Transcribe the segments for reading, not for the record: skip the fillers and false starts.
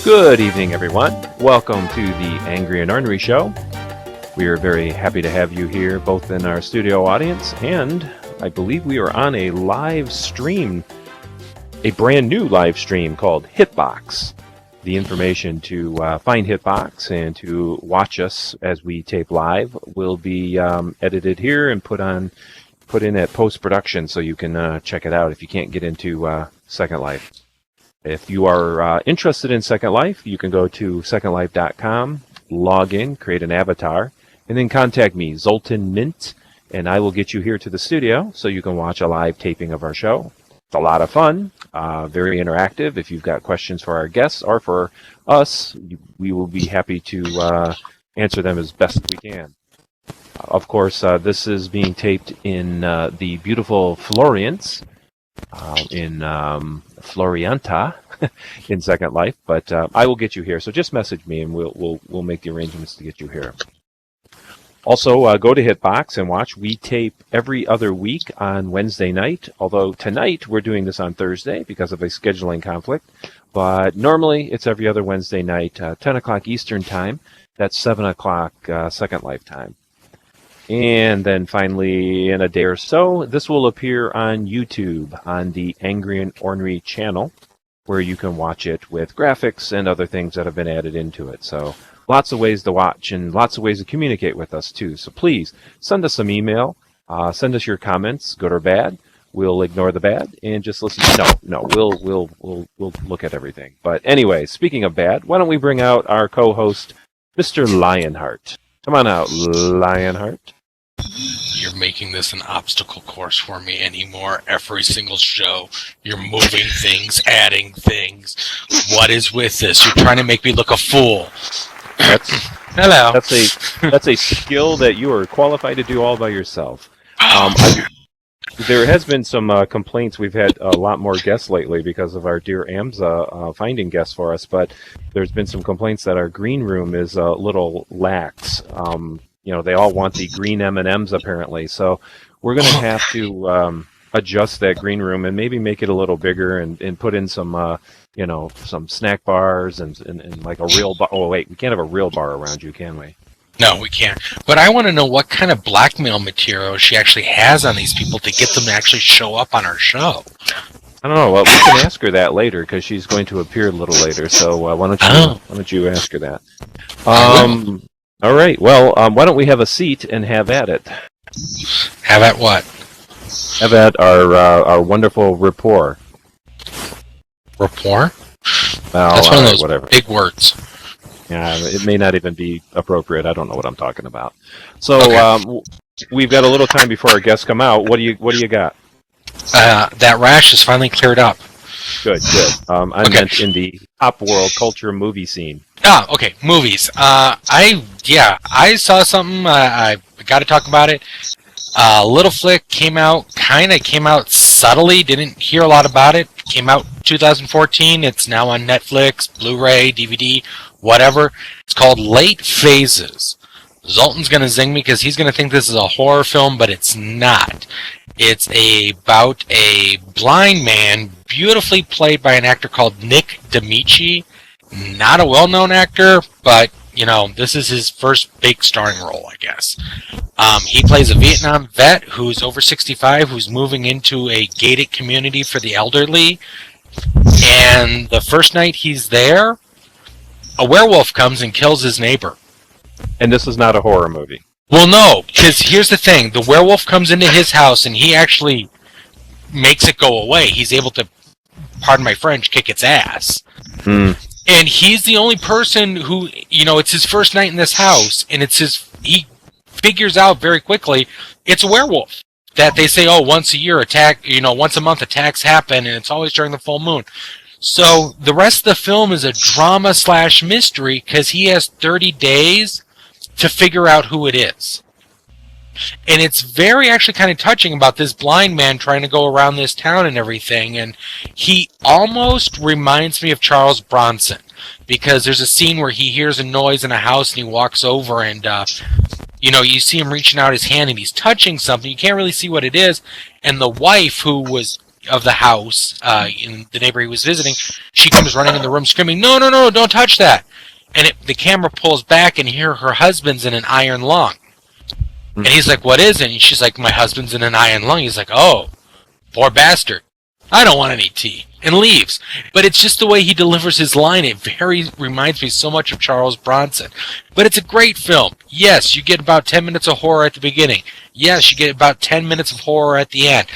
Good evening, everyone. Welcome to the Angry and Ornery Show. We are very happy to have you here, both in our studio audience, and I believe we are on a live stream, a brand new live stream called Hitbox. The information to find Hitbox and to watch us as we tape live will be edited here and put in at post-production, so you can check it out if you can't get into Second Life. If you are interested in Second Life, you can go to secondlife.com, log in, create an avatar, and then contact me, Zoltan Mint, and I will get you here to the studio so you can watch a live taping of our show. It's a lot of fun, very interactive. If you've got questions for our guests or for us, we will be happy to answer them as best we can. Of course, this is being taped in the beautiful Florence, in Florianta, in Second Life, but I will get you here. So just message me, and we'll make the arrangements to get you here. Also, go to Hitbox and watch. We tape every other week on Wednesday night, although tonight we're doing this on Thursday because of a scheduling conflict. But normally it's every other Wednesday night, 10 o'clock Eastern Time. That's 7 o'clock Second Life time. And then finally, in a day or so, this will appear on YouTube on the Angry and Ornery channel, where you can watch it with graphics and other things that have been added into it. So lots of ways to watch and lots of ways to communicate with us too. So please send us some email, send us your comments, good or bad. We'll ignore the bad and just listen. No, we'll look at everything. But anyway, speaking of bad, why don't we bring out our co-host, Mr. Lionheart? Come on out, Lionheart. You're making this an obstacle course for me anymore. Every single show, you're moving things, adding things. What is with this? You're trying to make me look a fool. Hello. That's a skill that you are qualified to do all by yourself. There has been some complaints. We've had a lot more guests lately because of our dear Amza finding guests for us, but there's been some complaints that our green room is a little lax. They all want the green M&Ms apparently, so we're going to have to adjust that green room and maybe make it a little bigger and put in some, some snack bars and like a real bar. Oh, wait, we can't have a real bar around you, can we? No, we can't. But I want to know what kind of blackmail material she actually has on these people to get them to actually show up on our show. I don't know. Well, we can ask her that later because she's going to appear a little later. So why don't you ask her that? All right. Well, why don't we have a seat and have at it? Have at what? Have at our wonderful rapport. Rapport? Well, that's one of those big words. Yeah, it may not even be appropriate. I don't know what I'm talking about. So okay. We've got a little time before our guests come out. What do you got? That rash is finally cleared up. Good. I meant in the pop world culture movie scene. Ah, okay, movies. I saw something. I got to talk about it. Little Flick came out subtly. Didn't hear a lot about it. Came out 2014. It's now on Netflix, Blu-ray, DVD, whatever. It's called Late Phases. Zoltan's going to zing me because he's going to think this is a horror film, but it's not. It's about a blind man, beautifully played by an actor called Nick D'Amici. Not a well-known actor, but, this is his first big starring role, I guess. He plays a Vietnam vet who's over 65, who's moving into a gated community for the elderly. And the first night he's there, a werewolf comes and kills his neighbor. And this is not a horror movie. Well, no, because here's the thing. The werewolf comes into his house, and he actually makes it go away. He's able to, pardon my French, kick its ass. And he's the only person who, it's his first night in this house, and he figures out very quickly it's a werewolf. That they say, once a year once a month attacks happen, and it's always during the full moon. So the rest of the film is a drama/mystery because he has 30 days to figure out who it is. And it's very actually kind of touching about this blind man trying to go around this town and everything. And he almost reminds me of Charles Bronson because there's a scene where he hears a noise in a house and he walks over and, you see him reaching out his hand and he's touching something. You can't really see what it is. And the wife, who was of the house in the neighbor he was visiting, she comes running in the room screaming, "No, no, no, don't touch that." And the camera pulls back and here her husband's in an iron lung. And he's like, "What is it?" And she's like, "My husband's in an iron lung." He's like, "Oh, poor bastard. I don't want any tea." And leaves. But it's just the way he delivers his line. It reminds me so much of Charles Bronson. But it's a great film. Yes, you get about 10 minutes of horror at the beginning. Yes, you get about 10 minutes of horror at the end.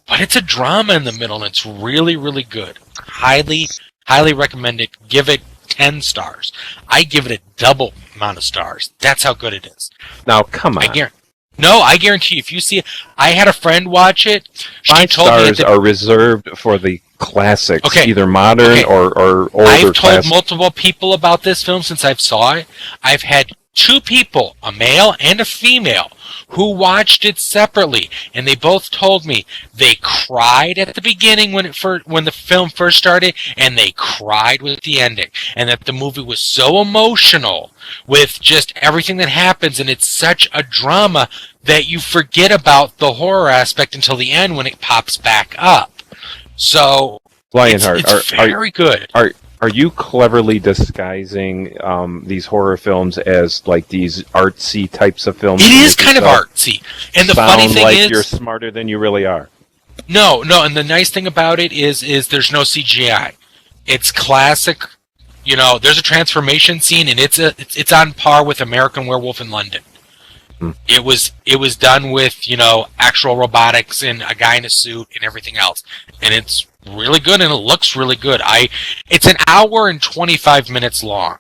But it's a drama in the middle, and it's really, really good. Highly, highly recommend it. Give it 10 stars. I give it a double amount of stars. That's how good it is. Now, come on. I guarantee if you see it, I had a friend watch it. She 5 told me stars are reserved for the classics, Okay. either modern or older I've told classics. multiple people about this film since I've saw it. I've had 2 people, a male and a female, who watched it separately, and they both told me they cried at the beginning when the film first started, and they cried with the ending, and that the movie was so emotional with just everything that happens, and it's such a drama that you forget about the horror aspect until the end when it pops back up. So Lionheart, it's very good. Are you cleverly disguising these horror films as like these artsy types of films? It is kind of artsy, and the funny thing like is, you're smarter than you really are. No, and the nice thing about it is there's no CGI. It's classic. You know, there's a transformation scene, and it's on par with American Werewolf in London. It was done with, you know, actual robotics and a guy in a suit and everything else, and it's really good and it looks really good. It's an hour and 25 minutes long.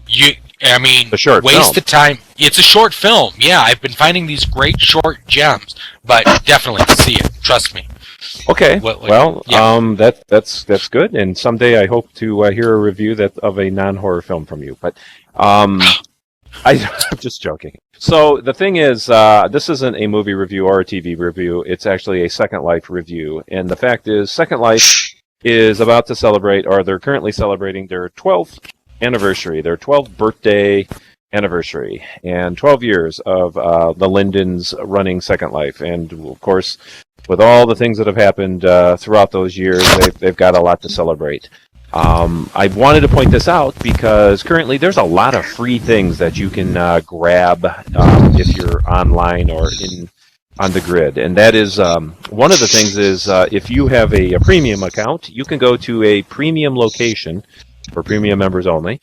Waste the time. It's a short film. Yeah, I've been finding these great short gems, but definitely see it. Trust me. Okay. That's good. And someday I hope to hear a review of a non-horror film from you. But I'm just joking. So the thing is, this isn't a movie review or a TV review. It's actually a Second Life review. And the fact is, Second Life is about to celebrate, or they're currently celebrating their 12th anniversary, their 12th birthday anniversary, and 12 years of the Lindens running Second Life. And of course, with all the things that have happened throughout those years, they've got a lot to celebrate. I wanted to point this out because currently there's a lot of free things that you can grab if you're online or on the grid. And that is, one of the things is if you have a premium account, you can go to a premium location for premium members only,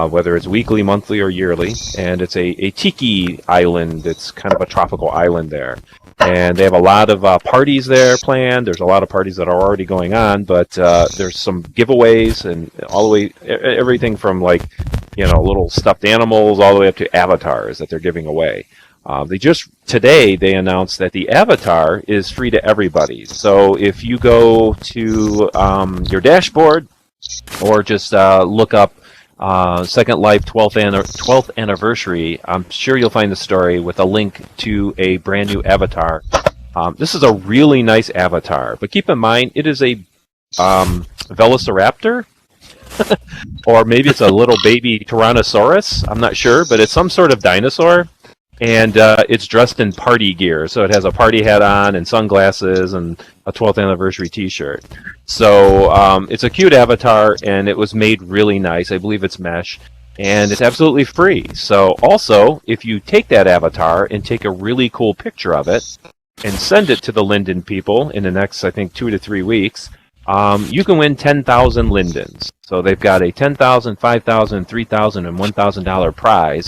whether it's weekly, monthly, or yearly. And it's a tiki island. It's kind of a tropical island there. And they have a lot of parties there planned. There's a lot of parties that are already going on, but there's some giveaways and all the way, everything from like, you know, little stuffed animals all the way up to avatars that they're giving away. Today they announced that the avatar is free to everybody. So if you go to your dashboard or just look up Second Life 12th anniversary, I'm sure you'll find the story with a link to a brand new avatar. This is a really nice avatar, but keep in mind it is a Velociraptor, or maybe it's a little baby Tyrannosaurus. I'm not sure, but it's some sort of dinosaur, and it's dressed in party gear. So it has a party hat on and sunglasses and a 12th anniversary T-shirt. So it's a cute avatar, and it was made really nice. I believe it's mesh, and it's absolutely free. So also, if you take that avatar and take a really cool picture of it and send it to the Linden people in the next, I think, 2 to 3 weeks, you can win 10,000 Lindens. So they've got a $10,000, $5,000, $3,000, and $1,000 prize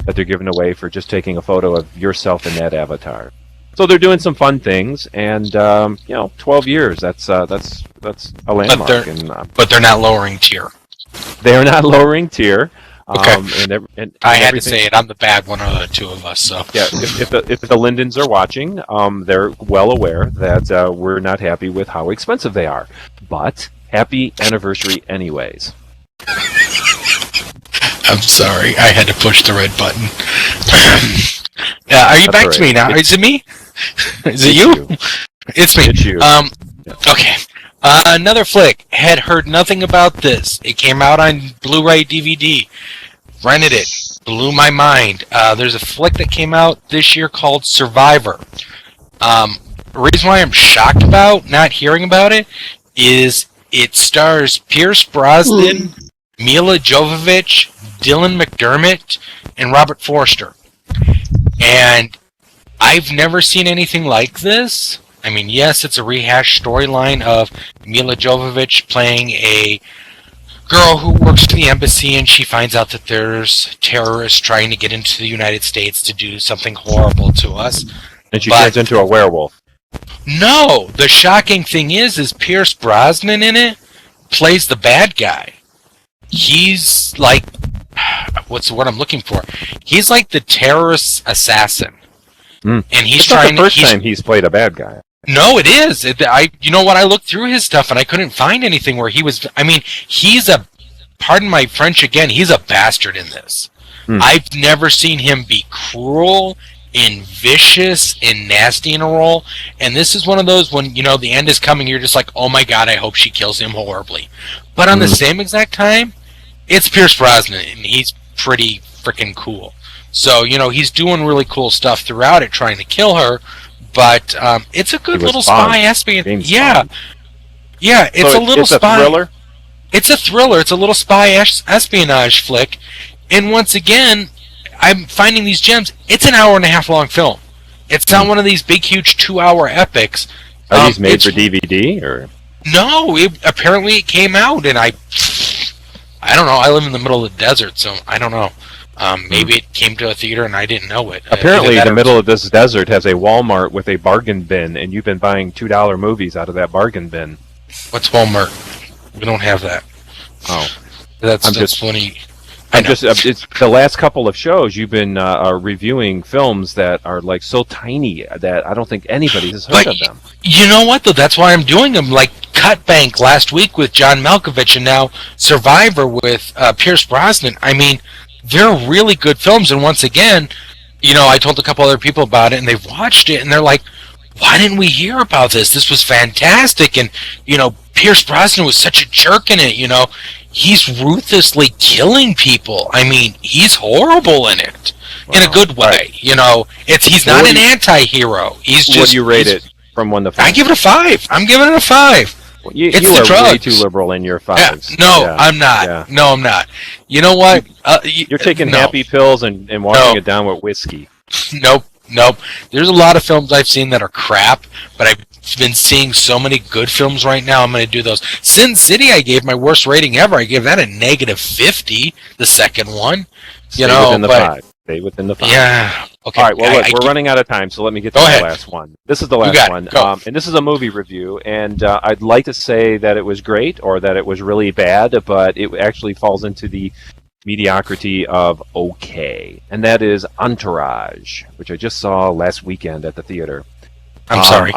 that they're giving away for just taking a photo of yourself in that avatar. So they're doing some fun things, and 12 years. That's a landmark. But they're not lowering tier. They are not lowering tier. Okay. And I had to say it. I'm the bad one of the two of us. So yeah, if the Lindens are watching, they're well aware that we're not happy with how expensive they are. But happy anniversary, anyways. I'm sorry. I had to push the red button. Are you That's back right. to me now? Is it me? Is it you? It's me. It's you. Okay. Another flick. Had heard nothing about this. It came out on Blu-ray DVD. Rented it. Blew my mind. There's a flick that came out this year called Survivor. The reason why I'm shocked about not hearing about it is it stars Pierce Brosnan, Mila Jovovich, Dylan McDermott, and Robert Forster. And I've never seen anything like this. I mean, yes, it's a rehashed storyline of Mila Jovovich playing a girl who works for the embassy, and she finds out that there's terrorists trying to get into the United States to do something horrible to us. And she turns into a werewolf. No, the shocking thing is Pierce Brosnan in it plays the bad guy. He's like, what's the word I'm looking for? He's like the terrorist assassin. And he's trying. Not the first time he's played a bad guy. No, it is. You know what? I looked through his stuff and I couldn't find anything where he was. I mean, he's a. Pardon my French again. He's a bastard in this. I've never seen him be cruel and vicious and nasty in a role. And this is one of those when the end is coming. You're just like, oh my god, I hope she kills him horribly. But on the same exact time, it's Pierce Brosnan and he's pretty freaking cool. So, he's doing really cool stuff throughout it, trying to kill her, but it's a good little spy espionage. Yeah, it's a little spy. It's a thriller? It's a thriller. It's a little spy espionage flick. And once again, I'm finding these gems. It's an hour and a half long film. It's not one of these big, huge 2-hour epics. Are these made for DVD? Or no, apparently it came out, and I don't know. I live in the middle of the desert, so I don't know. Maybe it came to a theater and I didn't know it. Apparently, the middle of this desert has a Walmart with a bargain bin, and you've been buying $2 movies out of that bargain bin. What's Walmart? We don't have that. Oh, that's funny. It's the last couple of shows you've been reviewing films that are like so tiny that I don't think anybody has heard of them. You know what though? That's why I'm doing them. Like Cut Bank last week with John Malkovich, and now Survivor with Pierce Brosnan. I mean, they're really good films. And once again, I told a couple other people about it, and they've watched it, and they're like, "Why didn't we hear about this? This was fantastic." And Pierce Brosnan was such a jerk in it. He's ruthlessly killing people. I mean, he's horrible in it, in a good way. Right. He's not an anti-hero. He's just. What do you rate it from 1 to 5? I give it a 5. I'm giving it a 5. Well, you are way too liberal in your 5s. No, I'm not. Yeah. No, I'm not. You know what? You're taking happy pills and washing it down with whiskey. Nope. There's a lot of films I've seen that are crap, but I've been seeing so many good films right now. I'm going to do those. Sin City, I gave my worst rating ever. I gave that a -50. The second one. Stay within the 5. Stay within the 5. Yeah. Okay. All right. Well, look, we're running out of time, so let me get to the last one. This is the last one, and this is a movie review. And I'd like to say that it was great or that it was really bad, but it actually falls into the mediocrity of okay, and that is Entourage, which I just saw last weekend at the theater. I'm sorry.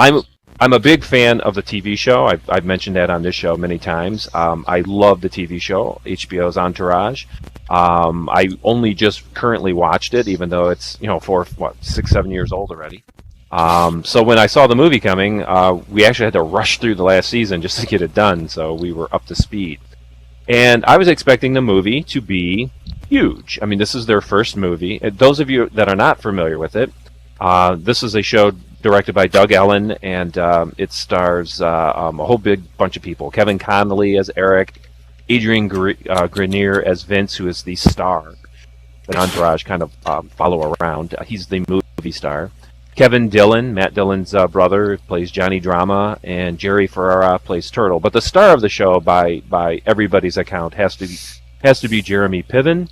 I'm a big fan of the TV show. I've mentioned that on this show many times. I love the TV show, HBO's Entourage. I only just currently watched it, even though it's 6-7 years old already. So when I saw the movie coming, we actually had to rush through the last season just to get it done, so we were up to speed. And I was expecting the movie to be huge. I mean, this is their first movie. Those of you that are not familiar with it, this is a show directed by Doug Ellen, and it stars a whole big bunch of people. Kevin Connolly as Eric, Adrian Grenier as Vince, who is the star that Entourage kind of follow around. He's the movie star. Kevin Dillon, Matt Dillon's brother, plays Johnny Drama, and Jerry Ferrara plays Turtle. But the star of the show, by everybody's account, has to be Jeremy Piven,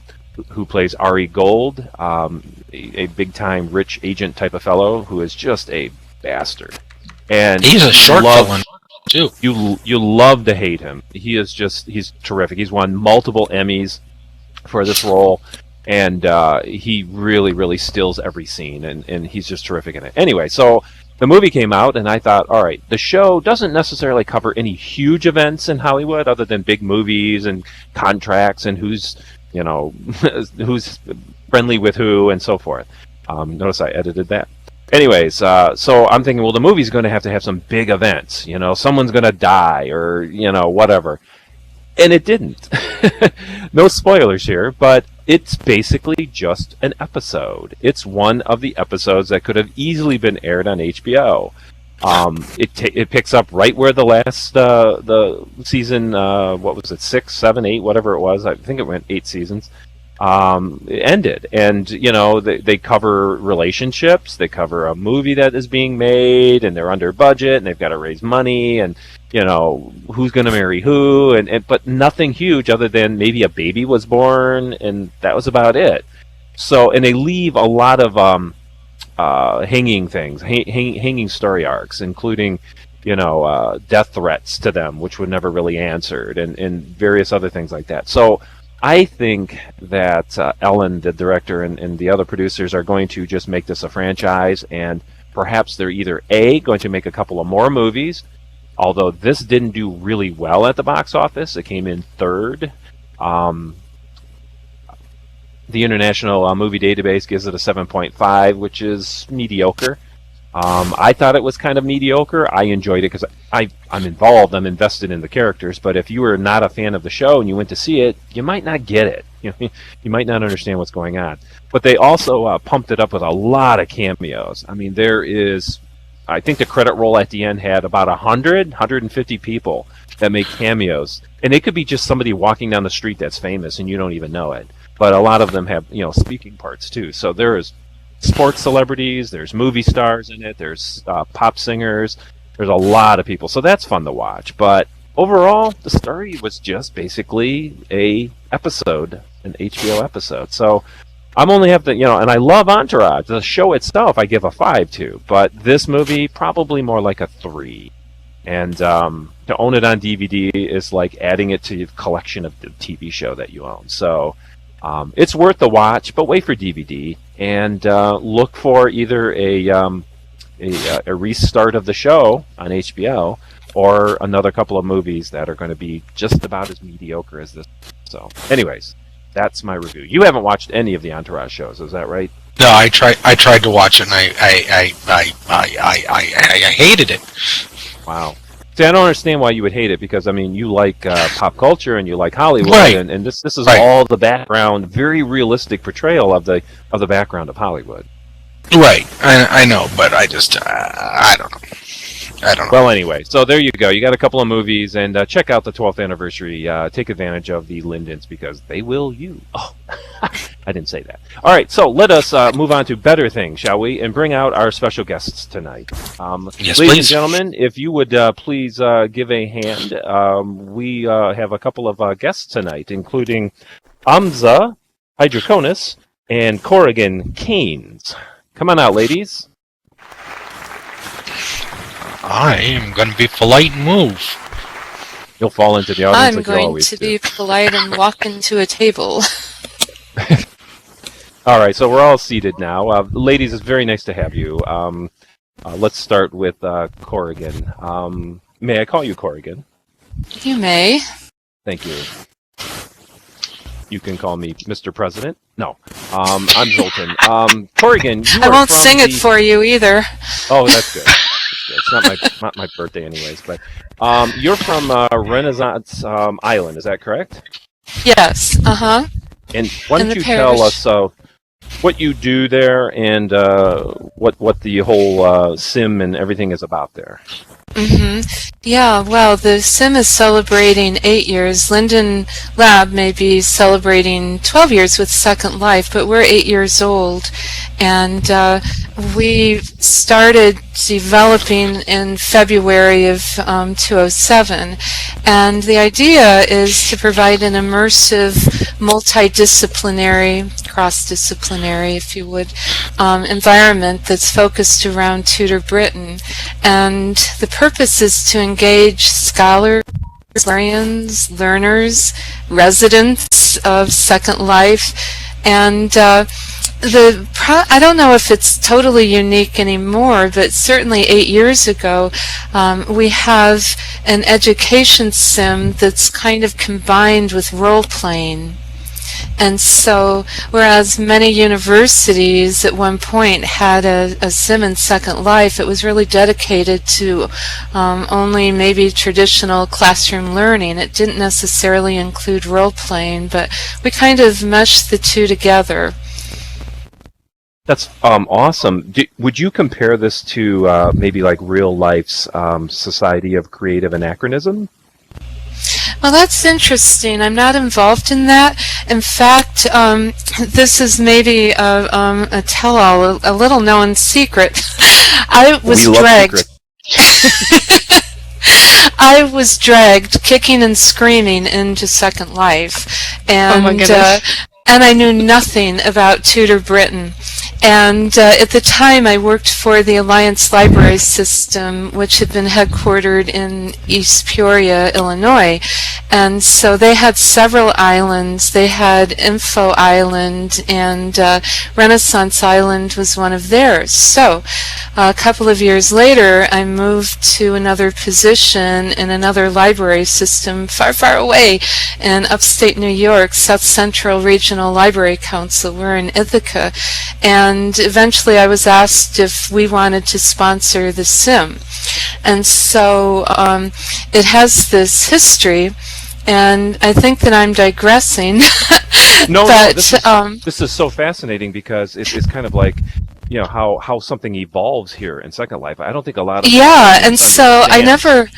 who plays Ari Gold, a big-time rich agent type of fellow who is just a bastard. And he's a short villain too. You love to hate him. He's terrific. He's won multiple Emmys for this role. And he really, really steals every scene, and he's just terrific in it. Anyway, so the movie came out, and I thought, all right, the show doesn't necessarily cover any huge events in Hollywood other than big movies and contracts and who's friendly with who and so forth. Notice I edited that. Anyways, so I'm thinking, well, the movie's going to have some big events. Someone's going to die or, whatever. And it didn't. No spoilers here, but it's basically just an episode. It's one of the episodes that could have easily been aired on HBO. It picks up right where the last the season, what was it, 6, 7, 8, whatever it was. I think it went 8 seasons. It ended, and they cover relationships. They cover a movie that is being made, and they're under budget, and they've got to raise money, and who's going to marry who, and but nothing huge other than maybe a baby was born, and that was about it. So, and they leave a lot of hanging things, hanging story arcs, including death threats to them, which were never really answered, and various other things like that. So I think that Ellen, the director, and the other producers are going to just make this a franchise, and perhaps they're either going to make a couple of more movies, although this didn't do really well at the box office. It came in third. The International Movie Database gives it a 7.5, which is mediocre. I thought it was kind of mediocre. I enjoyed it because I'm involved. I'm invested in the characters. But if you were not a fan of the show and you went to see it, you might not get it. You might not understand what's going on. But they also pumped it up with a lot of cameos. I mean, I think the credit roll at the end had about 150 people that make cameos. And it could be just somebody walking down the street that's famous and you don't even know it. But a lot of them have, speaking parts too. So there's sports celebrities, there's movie stars in it, there's pop singers, there's a lot of people. So that's fun to watch. But overall, the story was just basically an HBO episode. So I'm only have to, and I love Entourage. The show itself, I give a 5 to. But this movie, probably more like a 3. And to own it on DVD is like adding it to the collection of the TV show that you own. So it's worth the watch, but wait for DVD and look for either a restart of the show on HBO or another couple of movies that are going to be just about as mediocre as this. So, anyways, that's my review. You haven't watched any of the Entourage shows, is that right? No, I tried to watch it, and I hated it. Wow. See, I don't understand why you would hate it, because you like pop culture and you like Hollywood, right. and this is all the background, very realistic portrayal of the background of Hollywood. Right, I know, but I just I don't know. Well, anyway, so there you go. You got a couple of movies, and check out the 12th anniversary. Take advantage of the Lindens, because they will you. Oh, I didn't say that. All right, so let us move on to better things, shall we, and bring out our special guests tonight. Yes, ladies please. and gentlemen, if you would please give a hand. We have a couple of guests tonight, including Amza Hydroconus and Corrigan Keynes. Come on out, ladies. I am going to be polite and move. You'll fall into the audience. I'm going to be polite and walk into a table. All right, so we're all seated now. Ladies, it's very nice to have you. Let's start with Corrigan. May I call you Corrigan? You may. Thank you. You can call me Mr. President. No, I'm Zoltan. Corrigan, you I are won't from sing it for you either. Oh, that's good. It's not my birthday, anyways. But you're from Renaissance Island, is that correct? Yes. And why don't you tell us what you do there and what the whole sim and everything is about there? Yeah, well, the sim is celebrating 8 years. Linden Lab may be celebrating 12 years with Second Life, but we're 8 years old. And we started developing in February of 2007. And the idea is to provide an immersive, multidisciplinary, cross-disciplinary, if you would, environment that's focused around Tudor Britain. And the purpose is to engage scholars, historians, learners, residents of Second Life, and I don't know if it's totally unique anymore, but certainly 8 years ago, we have an education sim that's kind of combined with role-playing. And so, whereas many universities at one point had a sim in Second Life, it was really dedicated to only maybe traditional classroom learning. It didn't necessarily include role-playing, but we kind of meshed the two together. That's awesome. Would you compare this to maybe like real life's Society of Creative Anachronism? Well, that's interesting. I'm not involved in that. In fact, this is maybe a tell-all, a little-known secret. I was dragged. I was dragged, kicking and screaming, into Second Life, and Oh my goodness. And I knew nothing about Tudor Britain. And at the time, I worked for the Alliance Library System, which had been headquartered in East Peoria, Illinois. And so they had several islands. They had Info Island, and Renaissance Island was one of theirs. So a couple of years later, I moved to another position in another library system far, far away in upstate New York, South Central Regional Library Council. We're in Ithaca. And eventually I was asked if we wanted to sponsor the sim. And so it has this history, and I think that I'm digressing. No, but, this is so fascinating because it's kind of like, you know, how something evolves here in Second Life. I don't think a lot of and so I never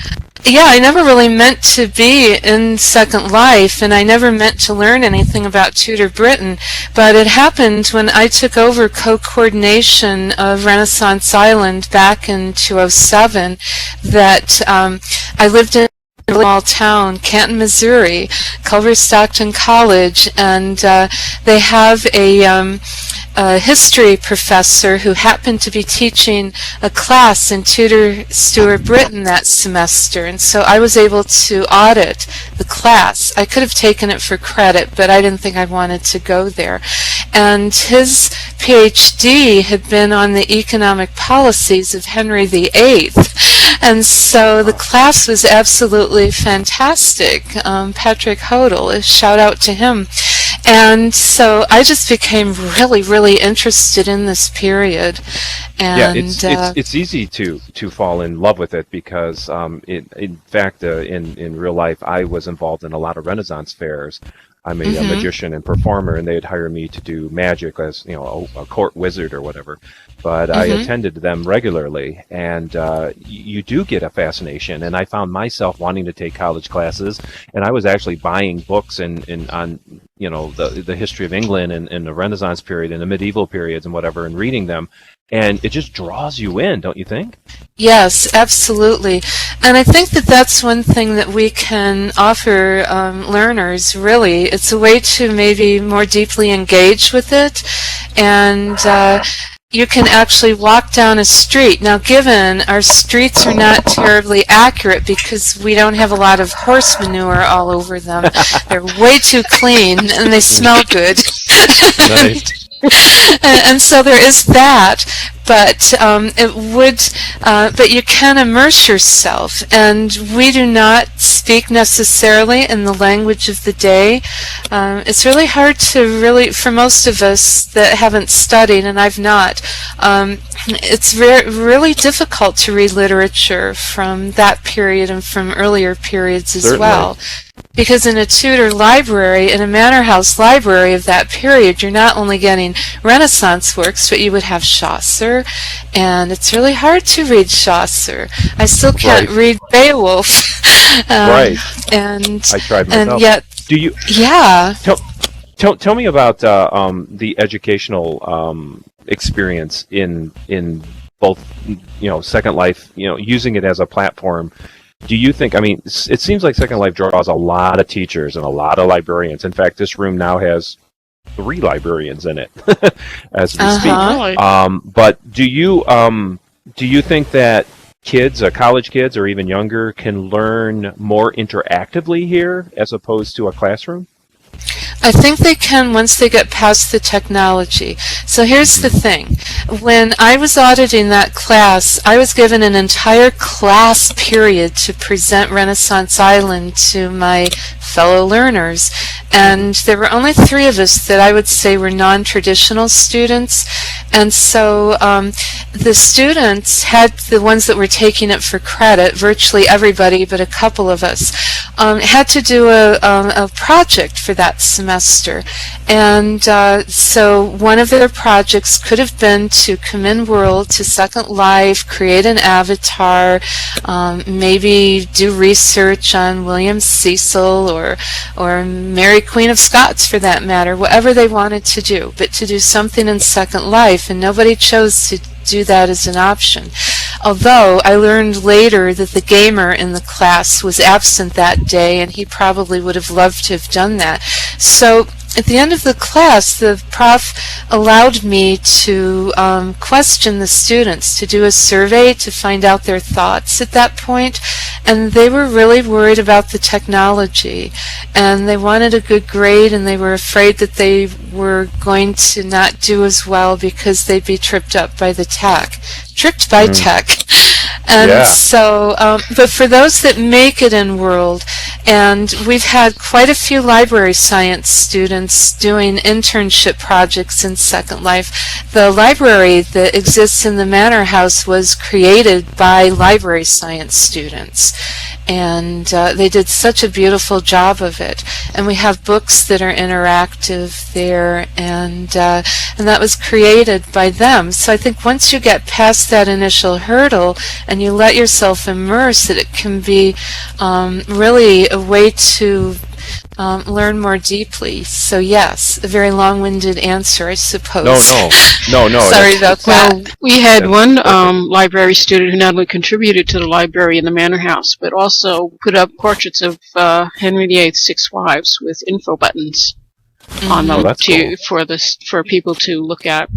really meant to be in Second Life, and I never meant to learn anything about Tudor Britain, but it happened when I took over co-coordination of Renaissance Island back in 2007 that I lived in a small town, Canton, Missouri, Culver Stockton College, and they have a history professor who happened to be teaching a class in Tudor Stuart Britain that semester, and so I was able to audit the class. I could have taken it for credit, but I didn't think I wanted to go there. And his PhD had been on the economic policies of Henry VIII, and so the class was absolutely fantastic. Patrick Hodel, a shout out to him. And so I just became really, really interested in this period. And it's easy to fall in love with it because, in fact, in real life, I was involved in a lot of Renaissance fairs. I'm a magician and performer, and they'd hire me to do magic as, you know, a court wizard or whatever. But I attended them regularly, and you do get a fascination. And I found myself wanting to take college classes, and I was actually buying books on you know the history of England and the Renaissance period and the medieval periods and whatever, and reading them. And it just draws you in, don't you think? Yes, absolutely. And I think that that's one thing that we can offer learners, really. It's a way to maybe more deeply engage with it. And you can actually walk down a street. Now, given our streets are not terribly accurate because we don't have a lot of horse manure all over them, they're way too clean and they smell good. Nice. And so there is that, but but you can immerse yourself, and we do not speak necessarily in the language of the day. It's really hard to for most of us that haven't studied, and I've not, it's really difficult to read literature from that period and from earlier periods as well. Because in a Tudor library, in a manor house library of that period, you're not only getting Renaissance works, but you would have Chaucer, and it's really hard to read Chaucer. I still can't read Beowulf. And I tried myself. And yet, do you? Yeah. Tell me about the educational experience in both, you know, Second Life, you know, using it as a platform. Do you think, I mean, it seems like Second Life draws a lot of teachers and a lot of librarians. In fact, this room now has 3 librarians in it as we speak. But do you think that kids, college kids or even younger, can learn more interactively here as opposed to a classroom? I think they can once they get past the technology. So here's the thing. When I was auditing that class, I was given an entire class period to present Renaissance Island to my fellow learners. And there were only 3 of us that I would say were non-traditional students. And so the students had, the ones that were taking it for credit, virtually everybody but a couple of us, had to do a project for that semester. And so one of their projects could have been to come in world to Second Life, create an avatar, maybe do research on William Cecil or Mary Queen of Scots for that matter, whatever they wanted to do, but to do something in Second Life, and nobody chose to do that as an option. Although I learned later that the gamer in the class was absent that day, and he probably would have loved to have done that. So at the end of the class, the prof allowed me to question the students, to do a survey to find out their thoughts at that point, and they were really worried about the technology, and they wanted a good grade, and they were afraid that they were going to not do as well because they'd be tripped up by the tech. Tripped by tech. And so, but for those that make it in World, and we've had quite a few library science students doing internship projects in Second Life. The library that exists in the Manor House was created by library science students, and they did such a beautiful job of it. And we have books that are interactive there, and that was created by them. So I think once you get past that initial hurdle and you let yourself immerse, that it can be really a way to learn more deeply. So yes, a very long-winded answer, I suppose. No. Sorry about that. Well, we had one library student who not only contributed to the library in the Manor House, but also put up portraits of Henry VIII's 6 wives with info buttons on them for people to look at.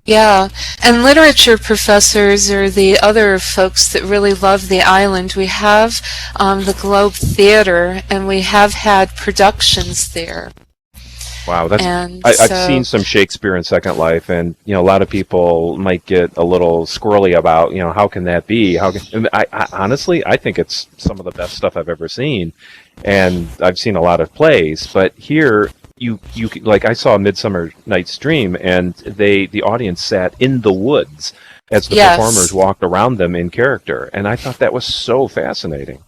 Yeah, and literature professors are the other folks that really love the island. We have the Globe Theater, and we have had productions there. Wow, I've seen some Shakespeare in Second Life, and a lot of people might get a little squirrely about how can that be? I honestly, I think it's some of the best stuff I've ever seen, and I've seen a lot of plays, but here. You like I saw Midsummer Night's Dream, and the audience sat in the woods as the performers walked around them in character, and I thought that was so fascinating.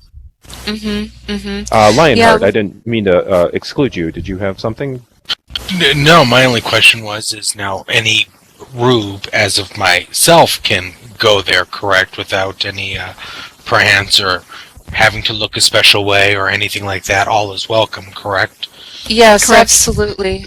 Lionheart, I didn't mean to exclude you. Did you have something? No, my only question is now any rube as of myself can go there, correct, without any prance or having to look a special way or anything like that. All is welcome, correct? Yes, Correct. Absolutely.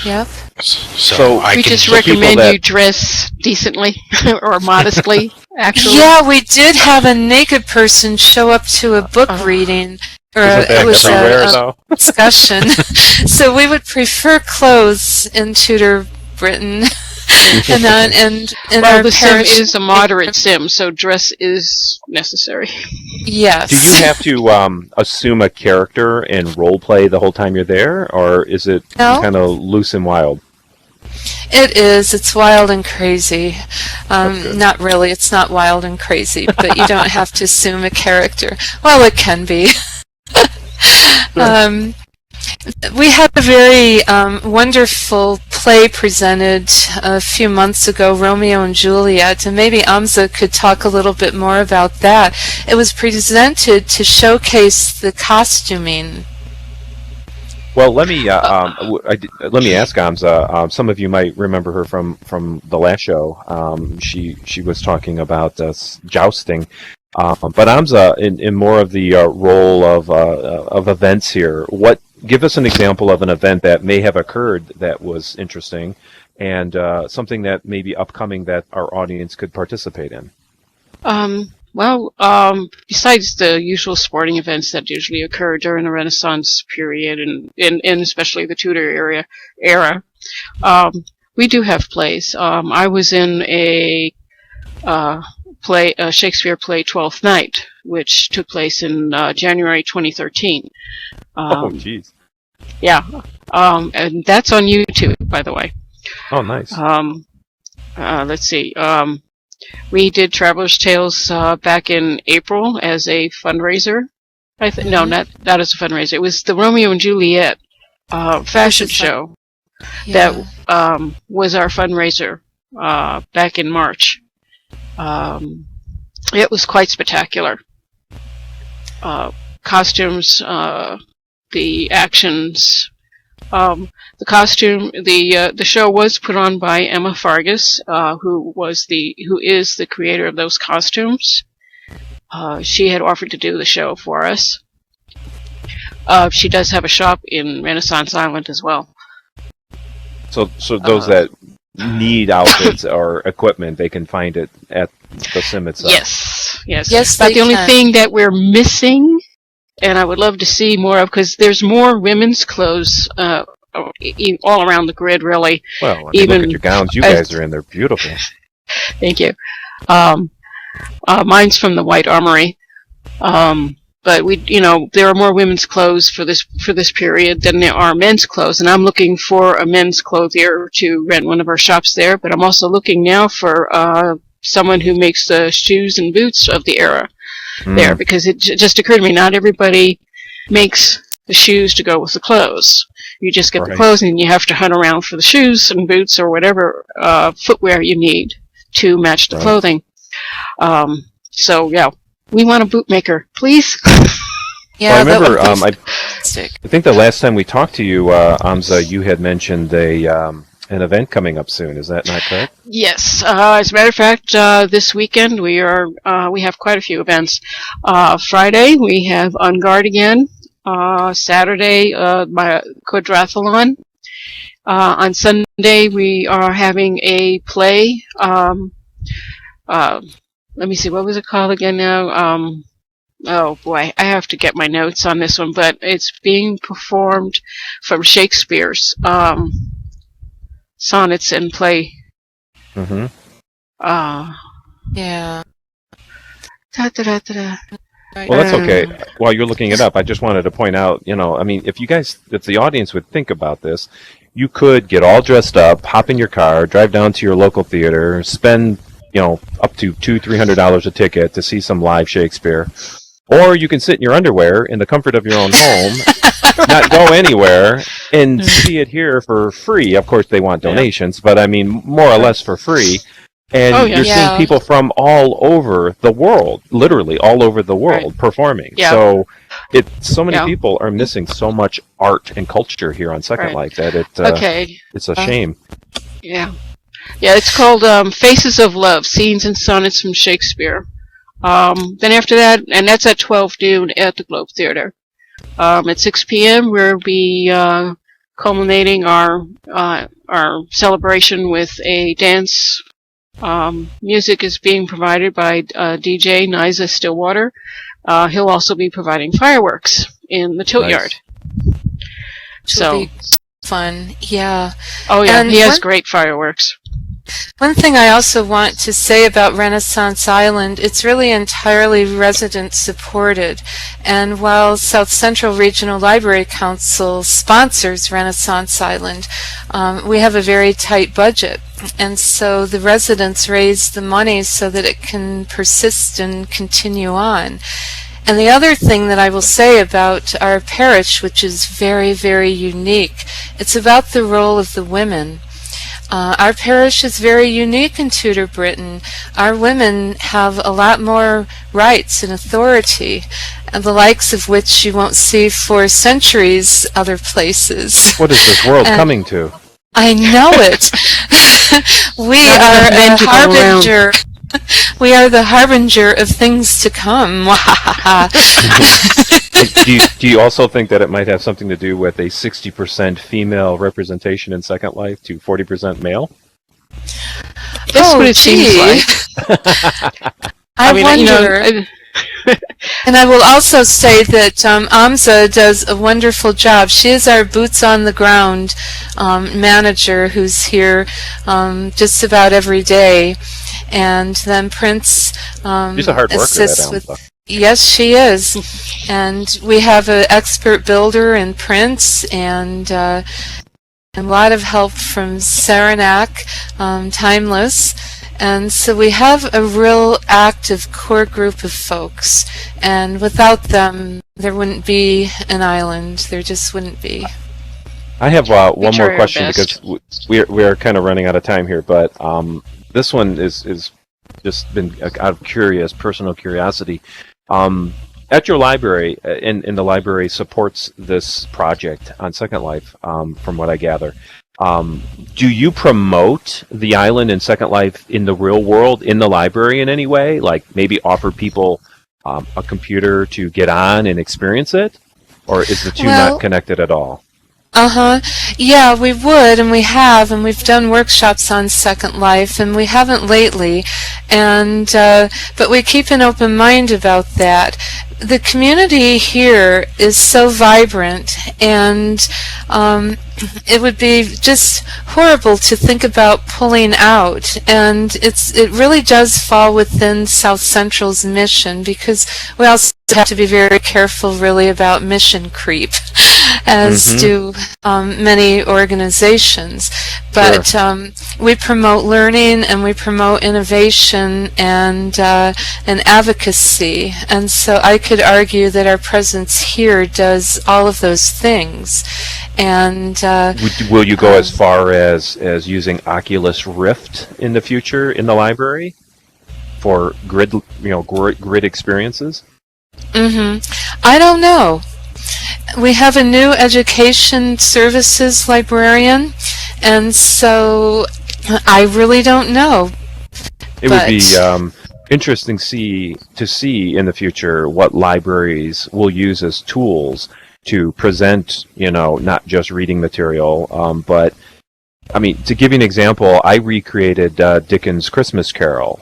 Yep. So we just recommend you dress decently or modestly, actually. Yeah, we did have a naked person show up to a book reading. Or it was a discussion. So we would prefer clothes in Tudor Britain. and well, the sim is a moderate sim, so dress is necessary. Yes. Do you have to assume a character and role play the whole time you're there, or is it kind of loose and wild? It is. It's wild and crazy. Not really. It's not wild and crazy, but you don't have to assume a character. Well, it can be. We had a very wonderful play presented a few months ago, Romeo and Juliet, and maybe Amza could talk a little bit more about that. It was presented to showcase the costuming. Well, let me ask Amza. Some of you might remember her from the last show. She was talking about jousting. But Amza, in more of the role of events here, give us an example of an event that may have occurred that was interesting, and something that may be upcoming that our audience could participate in. Besides the usual sporting events that usually occur during the Renaissance period and especially the Tudor era, we do have plays. I was in a Shakespeare play, Twelfth Night, which took place in January 2013. Oh, jeez. Yeah, and that's on YouTube, by the way. Oh, nice. Let's see. We did Traveler's Tales back in April as a fundraiser. No, not as a fundraiser. It was the Romeo and Juliet fashion show that was our fundraiser back in March. It was quite spectacular. costumes, the actions. The costume, the show was put on by Emma Fargus, who is the creator of those costumes. She had offered to do the show for us. She does have a shop in Renaissance Island as well. So those that need outfits or equipment, they can find it at the sim itself. Yes. But the only thing that we're missing, and I would love to see more of, because there's more women's clothes all around the grid, really. Well, I mean, look at your gowns you guys are in. They're beautiful. Thank you. Mine's from the White Armory. But there are more women's clothes for this period than there are men's clothes, and I'm looking for a men's clothier to rent one of our shops there. But I'm also looking now for someone who makes the shoes and boots of the era there, because it just occurred to me not everybody makes the shoes to go with the clothes. You just get the clothes, and you have to hunt around for the shoes and boots or whatever footwear you need to match the clothing. So yeah. We want a bootmaker, please. Yeah, well, I remember. I think the last time we talked to you, Amza, you had mentioned an event coming up soon. Is that not correct? Yes. As a matter of fact, this weekend we have quite a few events. Friday we have On Guard again. Saturday, my quadrathlon. On Sunday we are having a play. Let me see, what was it called again now? Oh boy, I have to get my notes on this one, but it's being performed from Shakespeare's sonnets and play. Yeah. Well, that's okay. While you're looking it up, I just wanted to point out, I mean, if the audience would think about this, you could get all dressed up, hop in your car, drive down to your local theater, spend up to $200-300 a ticket to see some live Shakespeare, or you can sit in your underwear in the comfort of your own home, not go anywhere, and see it here for free. Of course, they want donations, but I mean, more or less for free. And you're seeing people from all over the world, literally all over the world, performing. Yeah. So many people are missing so much art and culture here on Second Life that it's a shame. Yeah. Yeah, it's called Faces of Love, Scenes and Sonnets from Shakespeare. Then after that, and that's at 12 noon at the Globe Theater. At 6 p.m., we'll be culminating our celebration with a dance. Music is being provided by DJ Niza Stillwater. He'll also be providing fireworks in the Tilt Yard. So fun, yeah. Oh yeah, and he has great fireworks. One thing I also want to say about Renaissance Island, it's really entirely resident supported. And while South Central Regional Library Council sponsors Renaissance Island, we have a very tight budget. And so the residents raise the money so that it can persist and continue on. And the other thing that I will say about our parish, which is very, very unique, it's about the role of the women. Our parish is very unique in Tudor Britain. Our women have a lot more rights and authority, and the likes of which you won't see for centuries other places. What is this world coming to? I know it. We are a harbinger. We are the harbinger of things to come. Do you also think that it might have something to do with a 60% female representation in Second Life to 40% male? That's what it seems like. I wonder. And I will also say that Amza does a wonderful job. She is our boots-on-the-ground manager who's here just about every day. And then Prince She's a hard worker, assists with... Yes, she is. And we have an expert builder in Prince, and a lot of help from Saranac, Timeless. And so we have a real active core group of folks. And without them, there wouldn't be an island. There just wouldn't be. I have one more question because we're kind of running out of time here, but this one is just been out of personal curiosity. at your library, and the library supports this project on Second Life, from what I gather. Do you promote the island and Second Life in the real world in the library in any way? Like maybe offer people a computer to get on and experience it? Or is the two not connected at all? Uh-huh. Yeah, we would, and we have, and we've done workshops on Second Life, and we haven't lately, and but we keep an open mind about that. The community here is so vibrant, and it would be just horrible to think about pulling out, and it really does fall within South Central's mission, because we also have to be very careful really about mission creep, as do many organizations. But Sure. we promote learning, and we promote innovation and advocacy, and so I could argue that our presence here does all of those things. And Will you go as far as using Oculus Rift in the future in the library for grid experiences? I don't know. We have a new education services librarian, and so I really don't know. It would be interesting to see in the future what libraries will use as tools to present, not just reading material, but I mean, to give you an example, I recreated Dickens' Christmas Carol,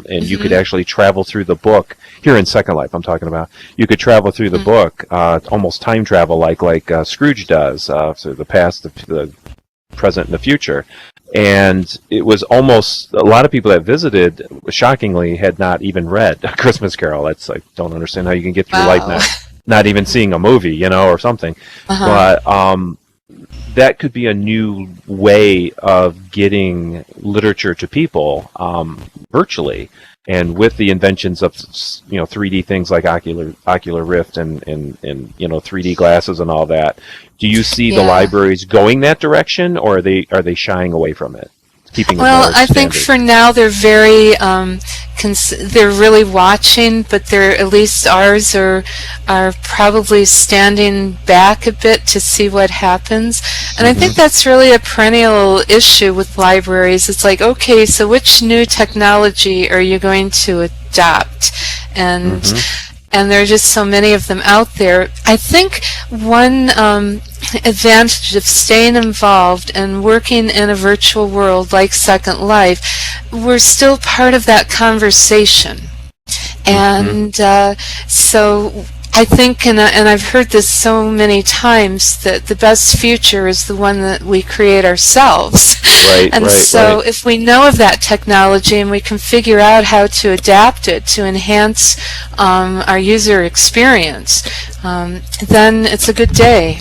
and you could actually travel through the book here in Second Life. I'm talking about you could travel through the book, almost time travel, like Scrooge does, so the past, the present, and the future. And it was almost a lot of people that visited, shockingly, had not even read A Christmas Carol. That's I don't understand how you can get through life not even seeing a movie, or something. But that could be a new way of getting literature to people virtually, and with the inventions of 3D things like Ocular Rift and 3D glasses and all that. Do you see the libraries going that direction, or are they shying away from it? Keeping it more I think standard? for now they're very they're really watching, but they're, at least ours are probably standing back a bit to see what happens. And I think that's really a perennial issue with libraries. It's like, okay, so which new technology are you going to adopt? And there are just so many of them out there. I think one advantage of staying involved and working in a virtual world like Second Life, we're still part of that conversation. And so I think, and I've heard this so many times, that the best future is the one that we create ourselves. So if we know of that technology and we can figure out how to adapt it to enhance our user experience, then it's a good day.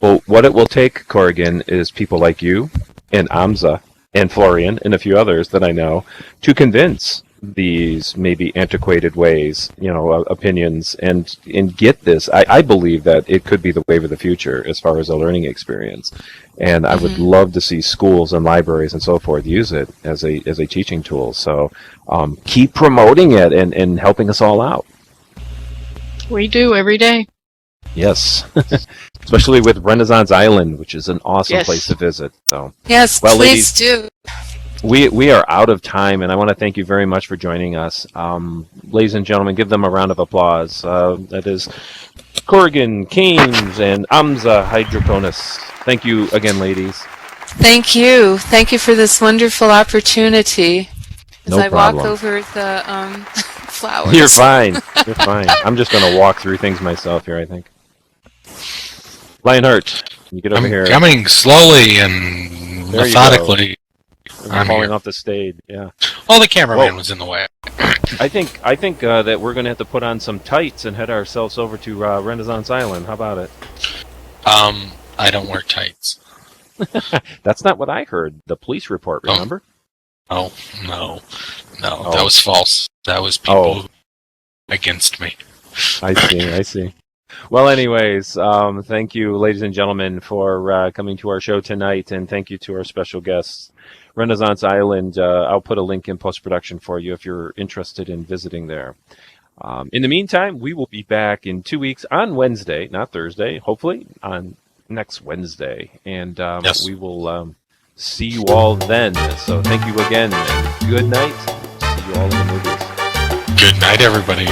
Well, what it will take, Corrigan, is people like you and Amza and Florian and a few others that I know to convince these maybe antiquated ways, opinions, and get this. I believe that it could be the wave of the future as far as a learning experience, and I would love to see schools and libraries and so forth use it as a teaching tool. So keep promoting it and helping us all out. We do every day. Yes, especially with Renaissance Island, which is an awesome place to visit. So yes, well, please ladies, do. We are out of time, and I want to thank you very much for joining us. Ladies and gentlemen, give them a round of applause. That is Corrigan Keynes and Amza Hydroconus. Thank you again, ladies. Thank you. Thank you for this wonderful opportunity. As I walk over the flowers. You're fine. You're fine. I'm just going to walk through things myself here, I think. Lionheart, can you get over here? Coming slowly and There methodically. I'm falling off the stage. Yeah. Oh, the cameraman was in the way. I think that we're going to have to put on some tights and head ourselves over to Renaissance Island. How about it? I don't wear tights. That's not what I heard. The police report, remember? Oh, no. That was false. That was people against me. I see. Well, anyways, thank you, ladies and gentlemen, for coming to our show tonight, and thank you to our special guests. Renaissance Island, I'll put a link in post-production for you if you're interested in visiting there. In the meantime, we will be back in 2 weeks on Wednesday, not Thursday, hopefully on next Wednesday. And Yes. we will see you all then. So thank you again, and good night. See you all in the movies. Good night, everybody.